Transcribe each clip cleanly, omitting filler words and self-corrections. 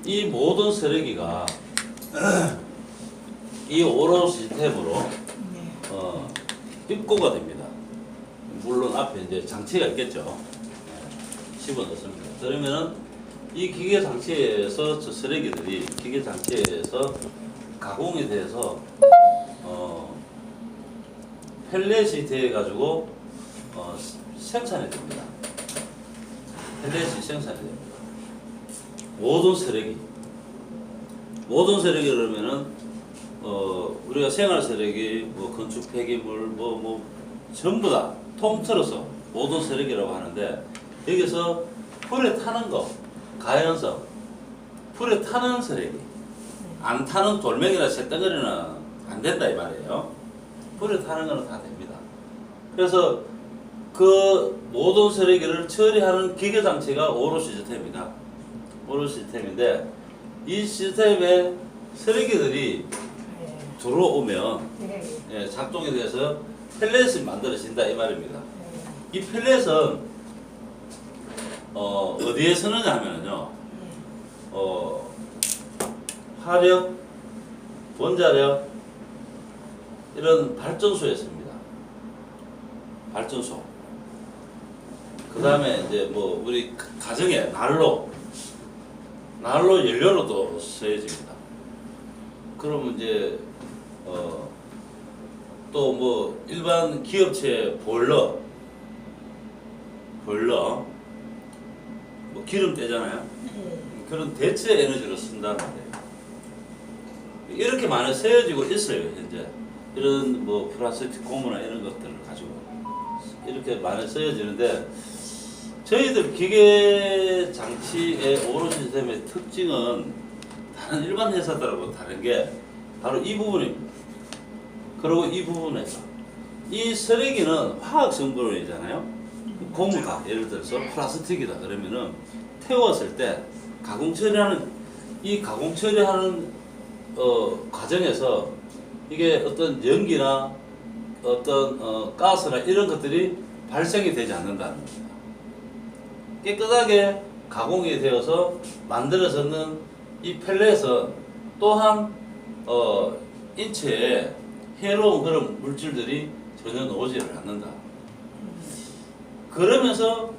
이 모든 쓰레기가 이 오로 시스템으로 입고가 됩니다. 물론 앞에 이제 장치가 있겠죠. 집어넣습니다. 그러면은 이 기계 장치에서 저 쓰레기들이 기계 장치에서 가공이 돼서 펠렛이 돼 가지고 생산이 됩니다. 펠렛이 생산이 됩니다. 모든 쓰레기 그러면은 우리가 생활 쓰레기, 뭐 건축 폐기물, 뭐 전부 다 통틀어서 모든 쓰레기라고 하는데, 여기서 불에 타는 거, 가연성, 불에 타는 쓰레기, 안 타는 돌멩이나 쇳덩어리는 안 된다 이 말이에요. 불에 타는 거는 다 됩니다. 그래서 그 모든 쓰레기를 처리하는 기계 장치가 오로 시스템입니다. 오로 시스템인데, 이 시스템에 쓰레기들이 들어오면 작동에 대해서 펠렛이 만들어진다 이 말입니다. 이 펠렛은 어디에 쓰느냐 하면요, 화력, 원자력 이런 발전소에 씁니다. 발전소. 그 다음에 이제 뭐 우리 가정에 난로 연료로도 쓰여집니다. 그러면 이제 또 뭐 일반 기업체 보일러 뭐 기름 떼잖아요. 그런 대체 에너지로 쓴다는 거예요. 이렇게 많이 쓰여지고 있어요 현재. 이런 뭐 플라스틱 고무나 이런 것들을 가지고 이렇게 많이 쓰여지는데, 저희들 기계 장치의 오로 시스템의 특징은 다른 일반 회사들하고 다른 게 바로 이 부분입니다. 그리고 이 부분에서 이 쓰레기는 화학 성분이잖아요. 고무다, 예를 들어서 플라스틱이다 그러면은 태웠을 때 가공 처리하는 과정에서 이게 어떤 연기나 어떤 가스나 이런 것들이 발생이 되지 않는다는 겁니다. 깨끗하게 가공이 되어서 만들어졌는 이 펠렛은 또한 인체에 해로운 그런 물질들이 전혀 나오지를 않는다. 그러면서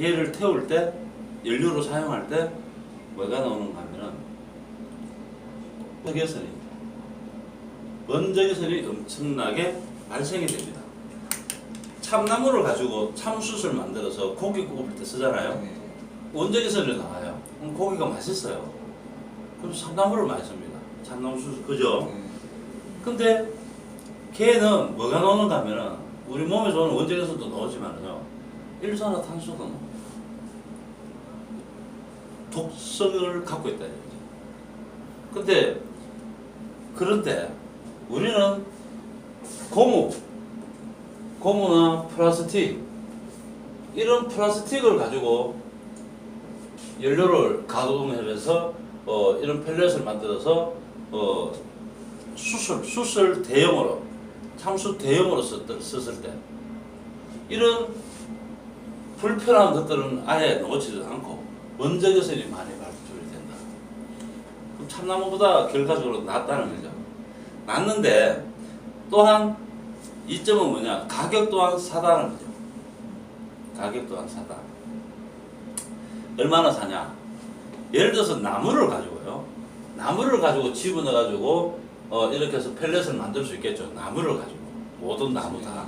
얘를 태울 때 연료로 사용할 때 뭐가 나오는가 하면은 원적외선이 엄청나게 발생이 됩니다. 참나무를 가지고 참숯을 만들어서 고기 구울 때 쓰잖아요. 원적외선이 나와요. 그럼 고기가 맛있어요. 그럼 참나무를 많이 씁니다. 참나무 숯, 그죠? 근데 걔는 뭐가 나오는가 하면은 우리 몸에 좋은 원적외선도 나오지만요, 일산화탄소도 나옵니다. 독성을 갖고 있다 이거죠. 그런데 우리는 고무나 플라스틱, 이런 플라스틱을 가지고 연료를 가동해서 이런 펠렛을 만들어서 숯을 대용으로, 참숯 대용으로 썼을 때 이런 불편한 것들은 아예 놓치지 않고 원적외선이 많이 발출이 된다. 그럼 참나무보다 결과적으로 낫다는 거죠. 낫는데 또한 이점은 뭐냐? 가격 또한 사다는 거죠. 가격 또한 사다. 얼마나 사냐? 예를 들어서 나무를 가지고 집어넣어가지고 이렇게 해서 펠렛을 만들 수 있겠죠. 나무를 가지고, 모든 나무 다.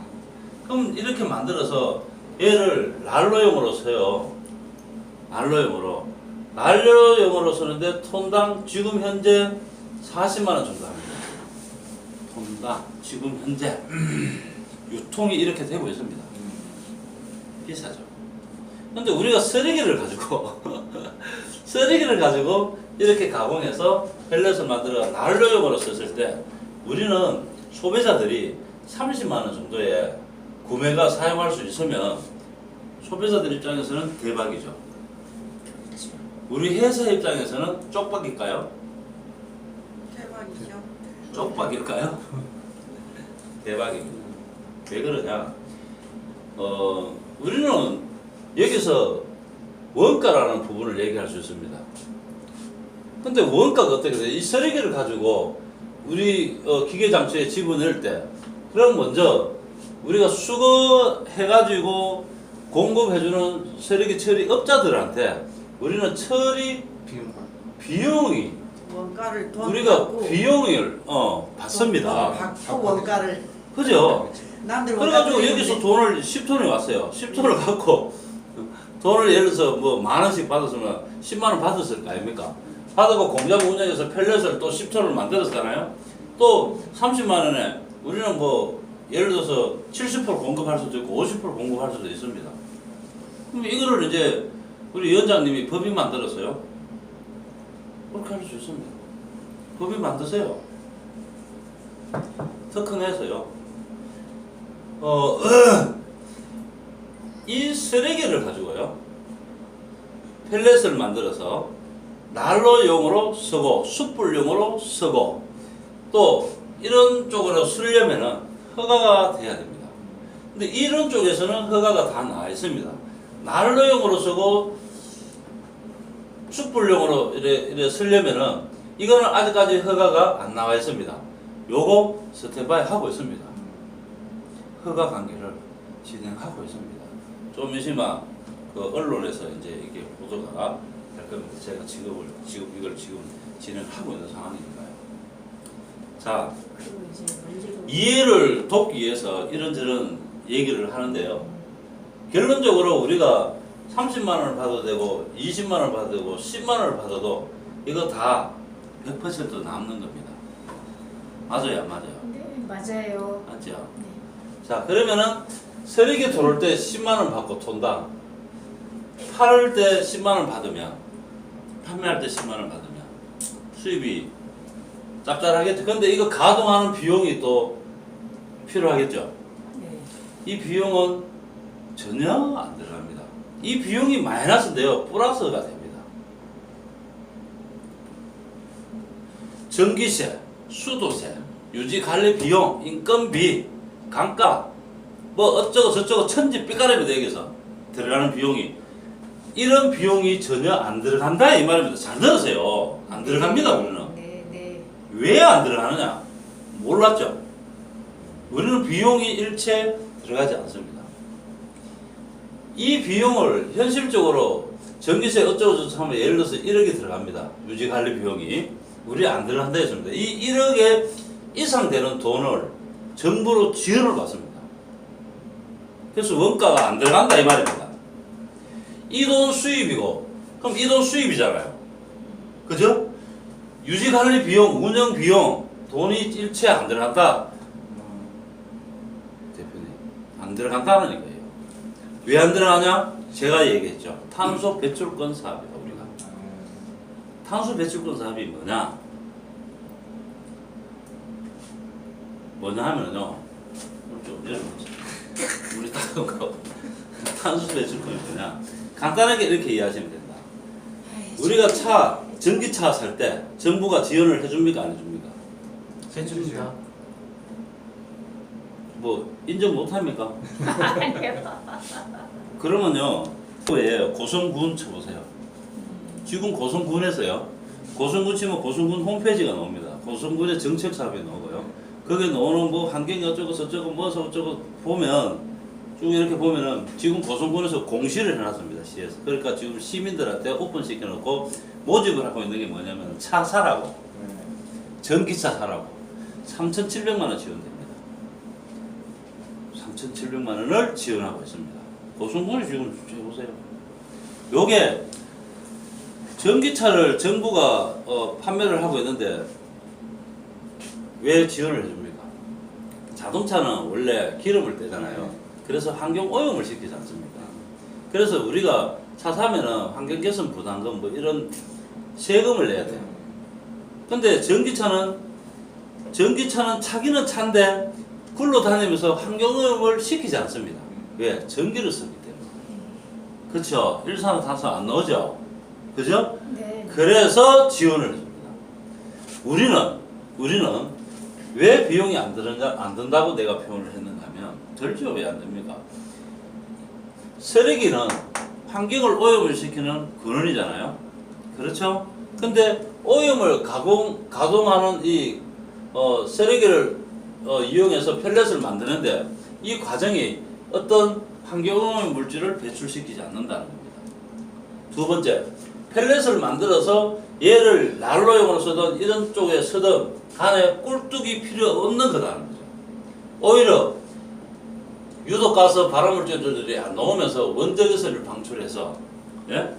그럼 이렇게 만들어서 얘를 난로용으로 써요. 난로용으로 쓰는데 톤당 지금 현재 40만 원 정도 합니다. 톤당 지금 현재 유통이 이렇게 되고 있습니다. 비싸죠. 근데 우리가 쓰레기를 가지고 이렇게 가공해서 펠렛을 만들어 난로용으로 썼을 때 우리는 소비자들이 30만 원 정도의 구매가 사용할 수 있으면 소비자들 입장에서는 대박이죠. 우리 회사 입장에서는 쪽박일까요? 대박이죠. 쪽박일까요? 대박입니다. 왜 그러냐? 우리는 여기서 원가라는 부분을 얘기할 수 있습니다. 근데 원가가 어떻게 돼요? 이 쓰레기를 가지고 우리 기계장치에 집어넣을 때, 그럼 먼저 우리가 수거해가지고 공급해주는 쓰레기 처리 업자들한테 우리는 처리 비용이 원가를 돈 우리가 받고 비용을 받습니다. 돈 받고 원가를 그죠? 남들 그래가지고 원가 여기서 때리는데 돈을 10톤이 왔어요. 10톤을 갖고 돈을 예를 들어서 뭐 10,000원씩 받았으면 10만 원 받았을 거 아닙니까? 받고 공장 운영해서 펠렛을 또 10톤을 만들었잖아요. 또 30만 원에 우리는 뭐 예를 들어서 70% 공급할 수도 있고 50% 공급할 수도 있습니다. 그럼 이거를 이제 우리 위원장님이 법인 만들었어요. 그렇게 할 수 있습니다. 법인 만드세요. 특허내서요. 이 쓰레기를 가지고요. 펠렛을 만들어서 난로용으로 쓰고 숯불용으로 쓰고 또 이런 쪽으로 쓰려면은 허가가 돼야 됩니다. 근데 이런 쪽에서는 허가가 다 나와 있습니다. 난로용으로 쓰고 숯불용으로 이래 쓰려면은 이거는 아직까지 허가가 안 나와 있습니다. 요거 스탠바이 하고 있습니다. 허가 관계를 진행하고 있습니다. 좀 있으면 그 언론에서 이제 이게 보도가 될 겁니다. 제가 지금 이걸 진행하고 있는 상황이니까요. 자, 이해를 돕기 위해서 이런저런 얘기를 하는데요. 결론적으로 우리가 30만 원을 받아도 되고 20만 원을 받아도 되고 10만 원을 받아도 이거 다 100% 남는 겁니다. 맞아요, 안 맞아요? 네, 맞아요. 맞죠? 네. 자, 그러면은 쓰레기 들어올 때 10만 원 받고 톤당, 팔을 때 10만 원 받으면, 판매할 때 10만 원 받으면 수입이 짭짤하겠죠. 근데 이거 가동하는 비용이 또 필요하겠죠. 네. 이 비용은 전혀 안 들어갑니다. 이 비용이 마이너스인데요, 플러스가 됩니다. 전기세, 수도세, 유지관리 비용, 인건비, 강가, 뭐 어쩌고 저쩌고 천지 삐까리입니다. 여기서 들어가는 비용이, 이런 비용이 전혀 안 들어간다 이 말입니다. 잘 들으세요. 안 들어갑니다. 우리는. 네. 왜 안 들어가느냐? 몰랐죠? 우리는 비용이 일체 들어가지 않습니다. 이 비용을 현실적으로 전기세 어쩌고저쩌고 하면 예를 들어서 1억이 들어갑니다. 유지관리 비용이. 우리 안 들어간다 했습니다. 이 1억에 이상 되는 돈을 정부로 지원을 받습니다. 그래서 원가가 안 들어간다 이 말입니다. 이 돈 수입이고, 그럼 이 돈 수입이잖아요. 그죠? 유지관리 비용, 운영 비용, 돈이 일체 안 들어간다. 대표님, 안 들어간다는 거예요. 왜 안 들어가냐? 제가 얘기했죠. 탄소 배출권 사업이다, 우리가. 탄소 배출권 사업이 뭐냐? 뭐냐 하면요. 좀 내려보세요. 우리 따로 거. 탄소 배출권이 뭐냐? 간단하게 이렇게 이해하시면 된다. 우리가 전기차 살 때 정부가 지원을 해줍니까? 안 해줍니까? 해줍니다. 뭐 인정 못합니까? 아니요. 그러면요, 왜 고성군 쳐보세요. 지금 고성군에서요, 고성군 치면 고성군 홈페이지가 나옵니다. 고성군의 정책 사업이 나오고요. 거기에 나오는 뭐 환경이 어쩌고 저쩌고 뭐 어쩌고 보면 쭉 이렇게 보면은 지금 고성군에서 공시를 해놨습니다. 시에서. 그러니까 지금 시민들한테 오픈시켜 놓고 모집을 하고 있는 게 뭐냐면 차 사라고, 전기차 사라고 3,700만 원 지원됩니다. 3,700만 원을 지원하고 있습니다. 고성군이 지금 해보세요. 요게 전기차를 정부가 판매를 하고 있는데 왜 지원을 해줍니까? 자동차는 원래 기름을 떼잖아요. 그래서 환경 오염을 시키지 않습니까? 그래서 우리가 차 사면은 환경 개선 부담금 뭐 이런 세금을 내야 돼요. 근데 전기차는 차기는 차인데 굴러다니면서 환경 오염을 시키지 않습니다. 왜? 전기를 쓰기 때문에. 그렇죠? 일산화탄소 안 나오죠? 그죠? 네. 그래서 지원을 해줍니다. 우리는 왜 비용이 안 든다고 내가 표현을 했는가 하면, 들죠? 왜 안 됩니까? 쓰레기는 환경을 오염을 시키는 근원이잖아요. 그렇죠? 근데 오염을 가동하는 이 쓰레기를 이용해서 펠렛을 만드는데 이 과정이 어떤 환경오염 물질을 배출시키지 않는다는 겁니다. 두 번째, 펠렛을 만들어서 얘를 난로용으로 쓰든 이런 쪽에 쓰든 간에 꿀뚝이 필요 없는 거다는 거죠. 오히려 유독가스 발암물질들이 안 나오면서 원자력을 방출해서 예?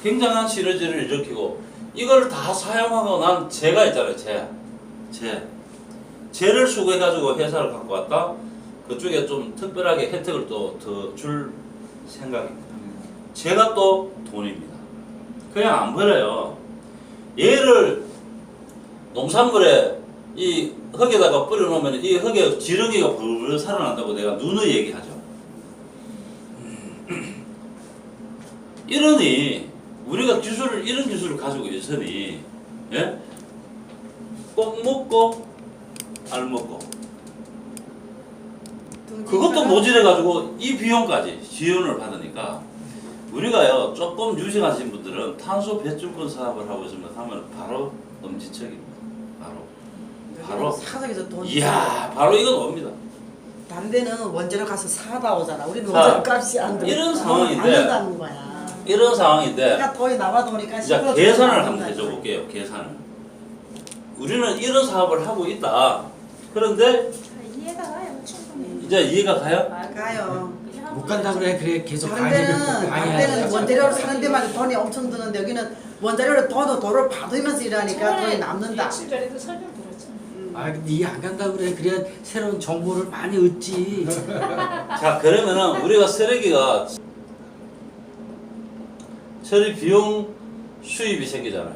굉장한 시너지를 일으키고 이걸 다 사용하고 난 재가 있잖아요. 재를 수거해가지고 회사를 갖고 왔다. 그쪽에 좀 특별하게 혜택을 또 더 줄 생각입니다. 재가 또 돈입니다. 그냥 안 버려요. 얘를 농산물에 이 흙에다가 뿌려놓으면 이 흙에 지렁이가 불불 살아난다고 내가 누누이 얘기하죠. 이러니 우리가 이런 기술을 가지고 있으니 예? 꼭 먹고 알 먹고 그것도 모자라가지고 이 비용까지 지원을 받으니까 우리가요 조금 유식하신 분들은 탄소 배출권 사업을 하고 있습니다 하면 바로 엄지척입니다. 바로 사석에서 돈. 이야 바로 이건 옵니다. 다른 데는 원자력 가서 사다 오잖아. 우리는 자, 원자력 값이 안 들어. 이런 상황인데. 안 된다는 거야. 이런 상황인데 그러니까 돈이 나와 보니까 자 계산을 한번 해줘볼게요. 계산을 우리는 이런 사업을 하고 있다. 그런데 이해가 가요. 충분히. 이제 이해가 가요? 가요. 못 간다 그래 계속 다른 가야 데는 다른 데는 원자력을 사는 데만 돈이 엄청 드는데 여기는 원자력을 돈을 받으면서 일하니까 돈이 남는다. 며칠 전에도 설명 들었잖아. 아 근데 이해 안 간다 그래 그래야 새로운 정보를 많이 얻지. 자 그러면은 우리가 쓰레기가 처리 비용 수입이 생기잖아요.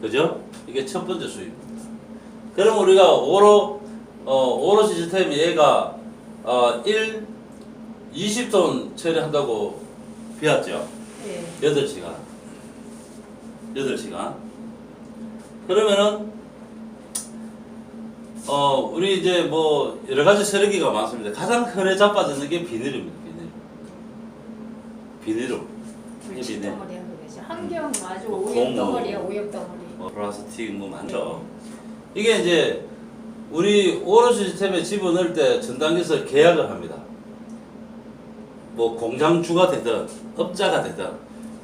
그죠? 이게 첫 번째 수입입니다. 그럼 우리가 오로 시스템 얘가 20톤 처리한다고 비웠죠. 예. 8시간. 그러면은 우리 이제 뭐 여러 가지 쓰레기가 많습니다. 가장 흔해 자빠지는 게 비닐입니다. 비닐로. 물질 덩어리야 그거죠. 환경 아주 고무, 오염 덩어리야 오염 덩어리. 플라스틱 뭐 많죠. 이게 이제 우리 오로 시스템에 집어넣을 때 전 단계에서 계약을 합니다. 뭐 공장주가 되든 업자가 되든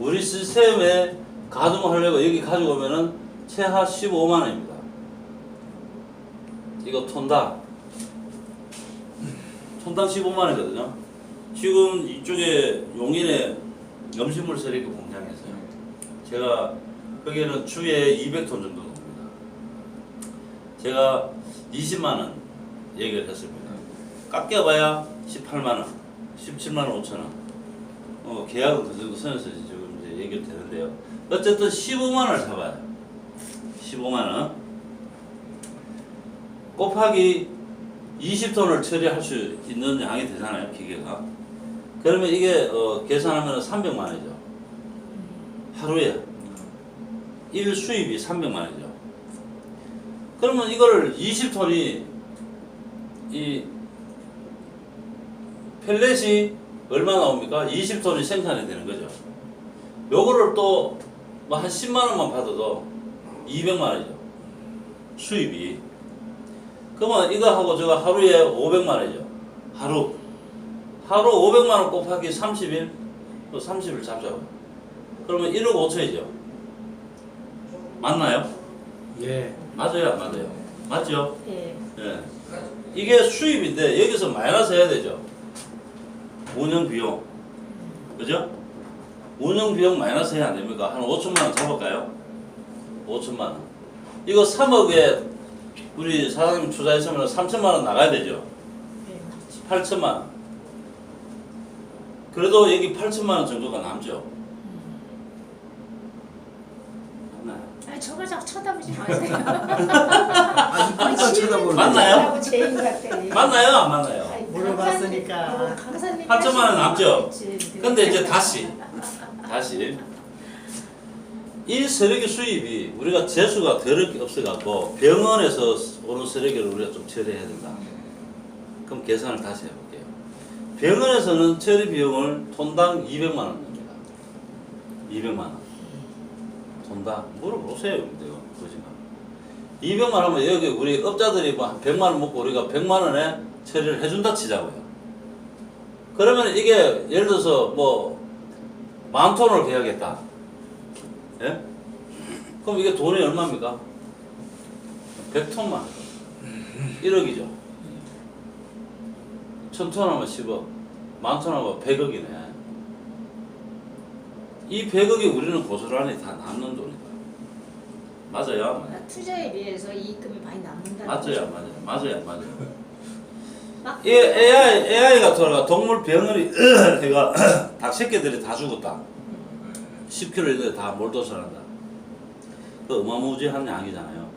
우리 시스템에 가동하려고 여기 가지고 오면은 최하 15만 원입니다. 이거 톤당 15만 원이거든요. 지금 이쪽에 용인에 음식물 쓰레기 공장에서요. 제가 거기에는 주에 200톤 정도 됩니다. 제가 20만 원 얘기를 했습니다. 깎여봐야 18만 원, 17만 원 5천 원. 계약은 그 정도 선에서 지금 이제 얘기를 되는데요. 어쨌든 15만 원을 잡아요. 15만 원. 곱하기 20톤을 처리할 수 있는 양이 되잖아요, 기계가. 그러면 이게 계산하면 300만 원이죠. 하루에. 일 수입이 300만 원이죠. 그러면 이거를 20톤이 이 펠렛이 얼마 나옵니까? 20톤이 생산이 되는 거죠. 요거를 또 뭐 한 10만 원만 받아도 200만 원이죠. 수입이. 그러면 이거 하고 저거 하루에 500만 원이죠. 하루 500만 원 곱하기 30일, 또 30일 잡자고. 그러면 1억 5천이죠. 맞나요? 예. 맞아요, 안 맞아요? 맞죠? 예. 예. 이게 수입인데 여기서 마이너스 해야 되죠. 운영 비용. 그죠? 운영 비용 마이너스 해야 안 됩니까? 한 5천만 원 잡을까요? 5천만 원. 이거 3억에 우리 사장님 투자했으면 3천만 원 나가야 되죠. 예. 8천만 원. 그래도 여기 8천만 원 정도가 남죠. 맞나요? 아니 저걸 자꾸 쳐다보지 마세요. 아 이쁘니까 쳐다보는 맞나요? 제인 같아. 맞나요? 안 맞나요? 아니, 물어봤으니까. 강사님 8천만 원 남죠? 그렇지. 근데 이제 다시 이 쓰레기 수입이 우리가 재수가 더럽게 없어갖고 병원에서 오는 쓰레기를 우리가 좀 처리해야 된다. 그럼 계산을 다시 해볼게요. 병원에서는 처리 비용을 톤당 200만 원 냅니다. 200만 원. 톤당 물어보세요. 내가 거짓말. 200만 원 하면 여기 우리 업자들이 뭐 한 100만 원 먹고 우리가 100만 원에 처리를 해준다 치자고요. 그러면 이게 예를 들어서 뭐 10,000톤을 계약했다. 예? 그럼 이게 돈이 얼마입니까? 100톤만. 1억이죠. 1,000톤 하면 10억, 10,000톤 하면 100억이네. 이 100억이 우리는 고스란히 다 남는 돈이다. 맞아요? 안 맞아요? 투자에 비해서 이익금이 많이 남는다. 맞아요? 안 맞아요? 맞아요? 안 맞아요? 막 이 AI가 돌아가 동물 병원이 해가 닭 새끼들이 다 죽었다. 10kg 이내 다 몰도살한다. 그 어마무지한 양이잖아요.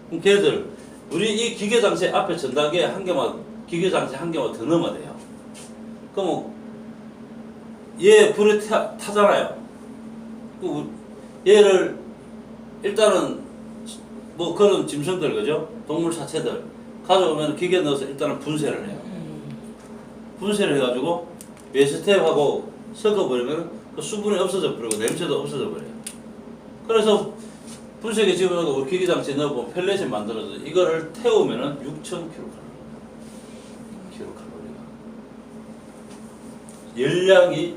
그럼 걔들 우리 이 기계 장치 앞에 전단계 한 개만 기계 장치 한 개만 더 넣으면 돼요. 그럼 얘 불이 타잖아요. 얘를 일단은 뭐 그런 짐승들 그죠? 동물 사체들 가져오면 기계 넣어서 일단은 분쇄를 해요. 분쇄를 해가지고 메스텝하고 섞어버리면 그 수분이 없어져 버리고 냄새도 없어져 버려요. 그래서 분쇄기 집어넣고 우리 기계장치에 넣어보면 펠렛이 만들어져 이거를 태우면은 6,000kcal. 열량이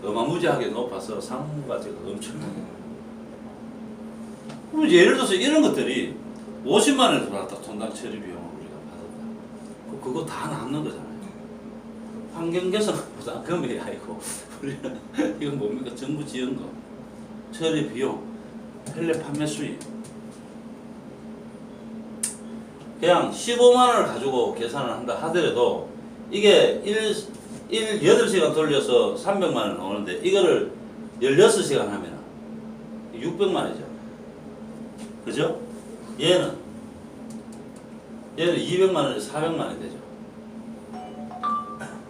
어마무지하게 높아서 상가치가 엄청나게. 그럼 예를 들어서 이런 것들이 50만 원을 받았다. 톤당 처리 비용을 우리가 받았다. 그거 다 남는 거잖아요. 환경 개선보다 금액이 아니고 우리는 이건 뭡니까? 정부 지원금, 처리 비용, 펠렛 판매 수익. 그냥 15만 원을 가지고 계산을 한다 하더라도 이게 8시간 돌려서 300만 원 나오는데 이거를 16시간 하면 600만 원이죠. 그죠? 얘는 200만 원에서 400만 원이 되죠.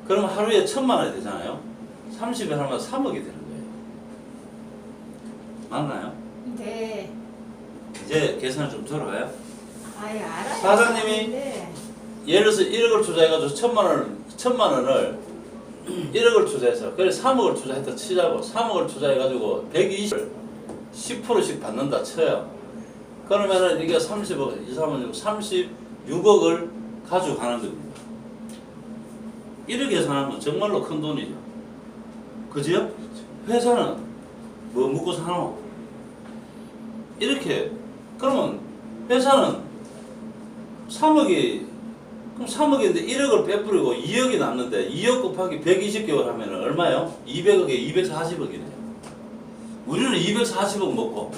그럼 하루에 1,000만 원이 되잖아요. 30일 하면 3억이 되는 거예요. 맞나요? 네. 이제 계산 좀 들어가요. 아예 알아요. 사장님이 네. 예를 들어서 1억을 투자해가지고 1,000만 원을 1억을 투자해서 그래 3억을 투자했다 치자고 3억을 투자해가지고 120을 10%씩 받는다 쳐요. 그러면은 이게 30억, 2, 3억, 36억을 가져가는 겁니다. 이렇게 계산하면 정말로 큰 돈이죠. 그지요? 회사는 뭐 묻고 사노? 이렇게 그러면 회사는 3억이 그럼 3억인데 1억을 빼뿌리고 2억이 남는데 2억 곱하기 120개월 하면 얼마요? 200억에 240억이네요. 우리는 240억 먹고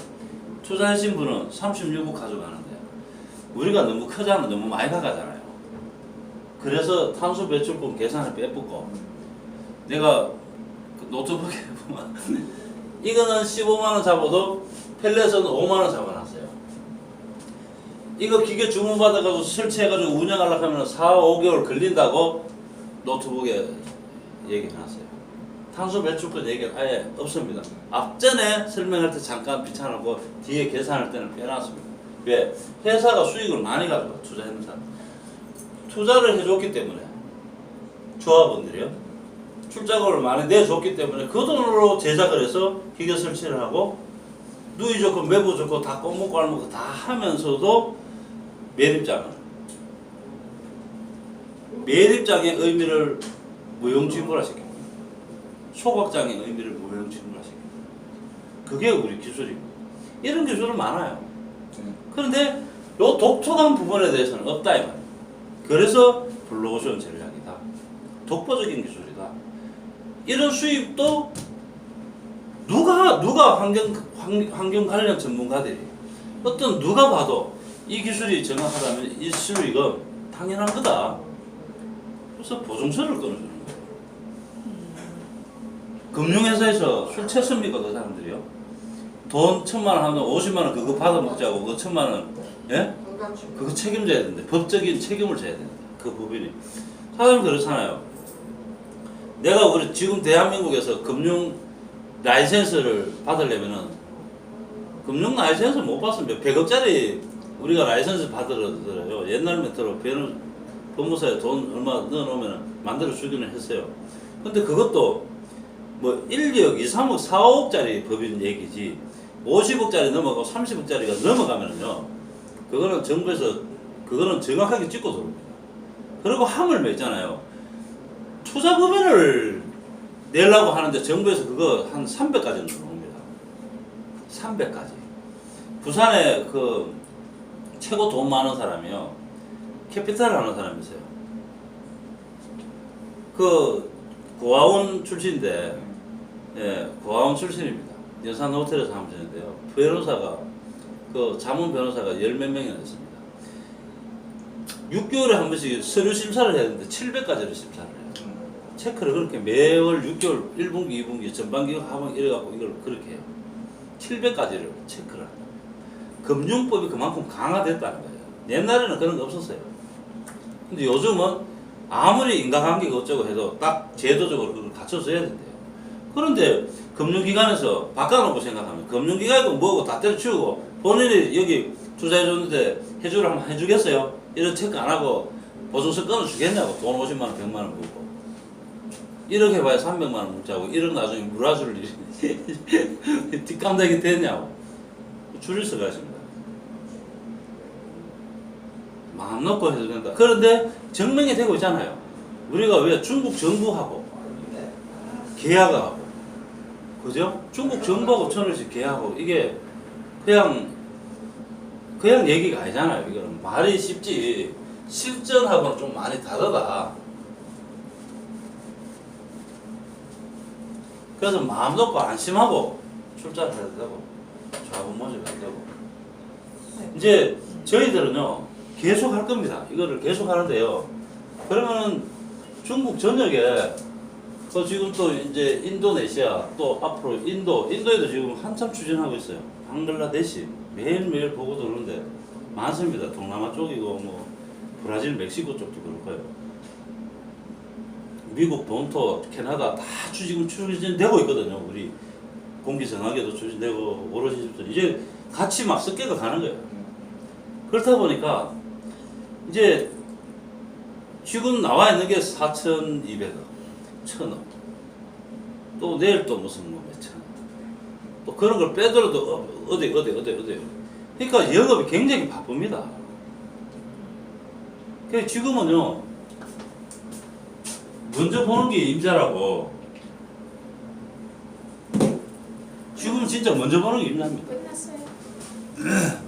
투자하신 분은 36억 가져가는데 우리가 너무 크잖아. 너무 많이 가가잖아요. 그래서 탄소 배출권 계산을 빼붙고 내가 그 노트북에 보면 이거는 15만 원 잡아도 펠렛은 5만 원 잡아놨어요. 이거 기계 주문 받아가지고 설치해가지고 운영하려고 하면 4, 5개월 걸린다고 노트북에 얘기해놨어요. 탄소 배출권 얘기는 아예 없습니다. 앞전에 설명할 때 잠깐 비춰놓고 뒤에 계산할 때는 빼놨습니다. 왜? 회사가 수익을 많이 가지고 투자했는 사람. 투자를 해줬기 때문에 조합원들이요. 출자금을 많이 내줬기 때문에 그 돈으로 제작을 해서 기계 설치를 하고 누이 좋고 매부 좋고 다 꼬먹고 알먹고 다 하면서도 매립장의 의미를 무용지물화시킵니다. 소각장의 의미를 무용지물화시킵니다. 그게 우리 기술입니다. 이런 기술은 많아요. 그런데 요 독특한 부분에 대해서는 없다 이 말이에요. 그래서 블루오션 전략이다. 독보적인 기술이다. 이런 수입도 누가 환경 관련 전문가들이 어떤 누가 봐도 이 기술이 정확하다면 이 수익은 당연한 거다. 그래서 보증서를 끊어주는 거예요. 금융회사에서 술 쳤습니까 그 사람들이요? 돈 1,000만 원 하면 50만 원 그거 받아 먹자고 그 1,000만 원 예? 그거 책임져야 되는데 법적인 책임을 져야 되는데 그 법인이 사람이 그렇잖아요. 내가 우리 지금 대한민국에서 금융 라이센스를 받으려면은 금융 라이센스 못 받으면 100억짜리 우리가 라이센스 받으러요. 옛날 메트로 법무사에 돈 얼마 넣어놓으면 만들어 주기는 했어요. 근데 그것도 뭐 1억, 2, 3억, 4억짜리 법인 얘기지 50억짜리 넘어가고 30억짜리가 넘어가면은요 그거는 정부에서 그거는 정확하게 찍고 들어옵니다. 그리고 하물며 있잖아요. 투자 법인을 내려고 하는데 정부에서 그거 한 300까지는 들어옵니다. 300까지. 부산에 그 최고 돈 많은 사람이요. 캐피탈 하는 사람이 있어요. 그 고아원 출신인데, 예, 고아원 출신입니다. 연산 호텔에서 사무실인데요. 변호사가 그 자문 변호사가 열 몇 명이나 됐습니다. 6개월에 한 번씩 서류 심사를 해야 되는데 700까지를 심사를 해요. 체크를 그렇게 매월 6개월 1분기, 2분기, 전반기, 하반기 이래갖고 이걸 그렇게 해요. 700까지를 체크를 합니다. 금융법이 그만큼 강화됐다는 거예요. 옛날에는 그런 거 없었어요. 근데 요즘은 아무리 인과관계가 어쩌고 해도 딱 제도적으로 그걸 갖춰줘야 된대요. 그런데 금융기관에서 바꿔놓고 생각하면 금융기관이고 뭐고 다 때려치우고 본인이 여기 투자해줬는데 해주를 하면 해주겠어요? 이런 체크 안 하고 보증서 끊어주겠냐고. 돈 50만 원, 100만 원 묻고. 1억 해봐야 300만 원 묻자고 1억 나중에 물어줄 일이 뒷감당이 되냐고. 줄을 서가십니다. 마음 놓고 해도 된다. 그런데 증명이 되고 있잖아요. 우리가 왜 중국 정부하고 계약을 하고, 그죠? 중국 정부하고 천원씩 계약하고, 이게 그냥 얘기가 아니잖아요. 이거는 말이 쉽지, 실전하고는 좀 많이 다르다. 그래서 마음 놓고 안심하고 출자를 해야 되고, 자본 모집을 해야 되고. 이제 저희들은요, 계속 할 겁니다. 이거를 계속 하는데요. 그러면은 중국 전역에 또 지금 또 이제 인도네시아 또 앞으로 인도에도 지금 한참 추진하고 있어요. 방글라데시 매일매일 보고 들어오는데 많습니다. 동남아 쪽이고 뭐 브라질, 멕시코 쪽도 그렇고요. 미국, 본토, 캐나다 다 지금 추진되고 있거든요. 우리 공기정학에도 추진되고 오롯이 이제 같이 막 섞여가 가는 거예요. 그렇다 보니까 이제 지금 나와 있는 게 4,200억, 1,000억, 또 내일 또 무슨 뭐 몇천 원, 또 그런 걸 빼더라도 어디. 그러니까 영업이 굉장히 바쁩니다. 그래서 지금은요, 먼저 보는 게 임자라고. 지금 진짜 먼저 보는 게 임자입니다. 끝났어요.